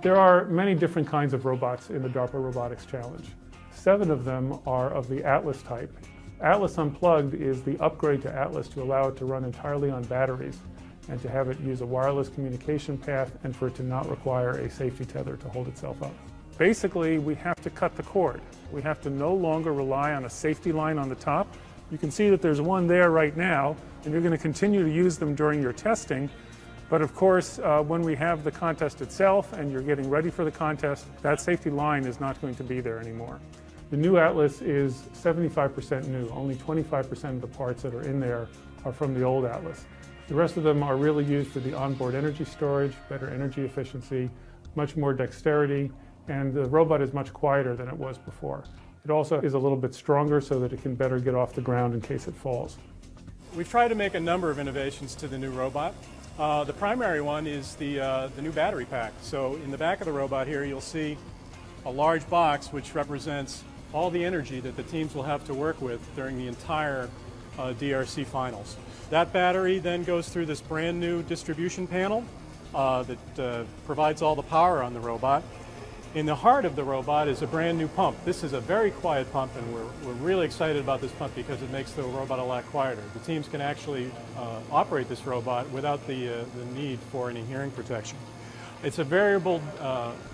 There are many different kinds of robots in the DARPA Robotics Challenge. 7 of them are of the Atlas type. Atlas Unplugged is the upgrade to Atlas to allow it to run entirely on batteries and to have it use a wireless communication path and for it to not require a safety tether to hold itself up. Basically, we have to cut the cord. We have to no longer rely on a safety line on the top. You can see that there's one there right now, and you're going to continue to use them during your testing. But of course, when we have the contest itself and you're getting ready for the contest, that safety line is not going to be there anymore. The new Atlas is 75% new. Only 25% of the parts that are in there are from the old Atlas. The rest of them are really used for the onboard energy storage, better energy efficiency, much more dexterity, and the robot is much quieter than it was before. It also is a little bit stronger so that it can better get off the ground in case it falls. We've tried to make a number of innovations to the new robot. The primary one is the new battery pack. So in the back of the robot here, you'll see a large box which represents all the energy that the teams will have to work with during the entire DRC finals. That battery then goes through this brand new distribution panel that provides all the power on the robot. In the heart of the robot is a brand new pump. This is a very quiet pump, and we're really excited about this pump because it makes the robot a lot quieter. The teams can actually operate this robot without the need for any hearing protection. It's a variable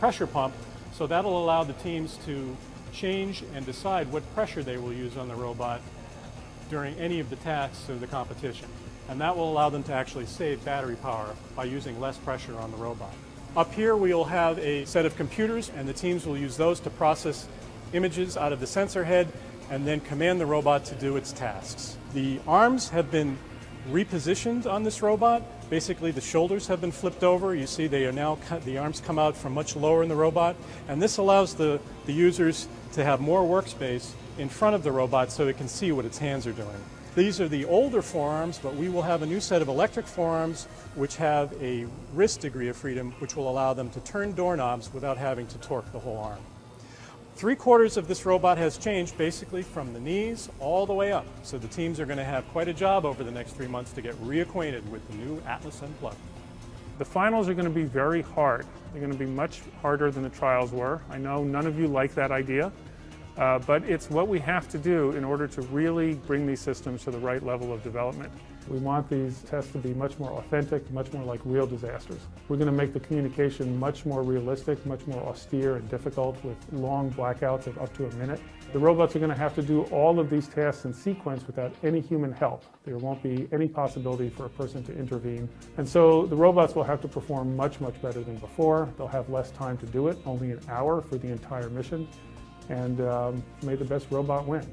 pressure pump, so that'll allow the teams to change and decide what pressure they will use on the robot during any of the tasks of the competition. And that will allow them to actually save battery power by using less pressure on the robot. Up here we'll have a set of computers, and the teams will use those to process images out of the sensor head and then command the robot to do its tasks. The arms have been repositioned on this robot. Basically the shoulders have been flipped over. You see they are now the arms come out from much lower in the robot, and this allows the users to have more workspace in front of the robot so it can see what its hands are doing. These are the older forearms, but we will have a new set of electric forearms which have a wrist degree of freedom which will allow them to turn doorknobs without having to torque the whole arm. 3/4 of this robot has changed basically from the knees all the way up. So the teams are going to have quite a job over the next 3 months to get reacquainted with the new Atlas Unplugged. The finals are going to be very hard. They're going to be much harder than the trials were. I know none of you like that idea. But it's what we have to do in order to really bring these systems to the right level of development. We want these tests to be much more authentic, much more like real disasters. We're going to make the communication much more realistic, much more austere and difficult with long blackouts of up to a minute. The robots are going to have to do all of these tasks in sequence without any human help. There won't be any possibility for a person to intervene. And so the robots will have to perform much, much better than before. They'll have less time to do it, only an hour for the entire mission. And may the best robot win.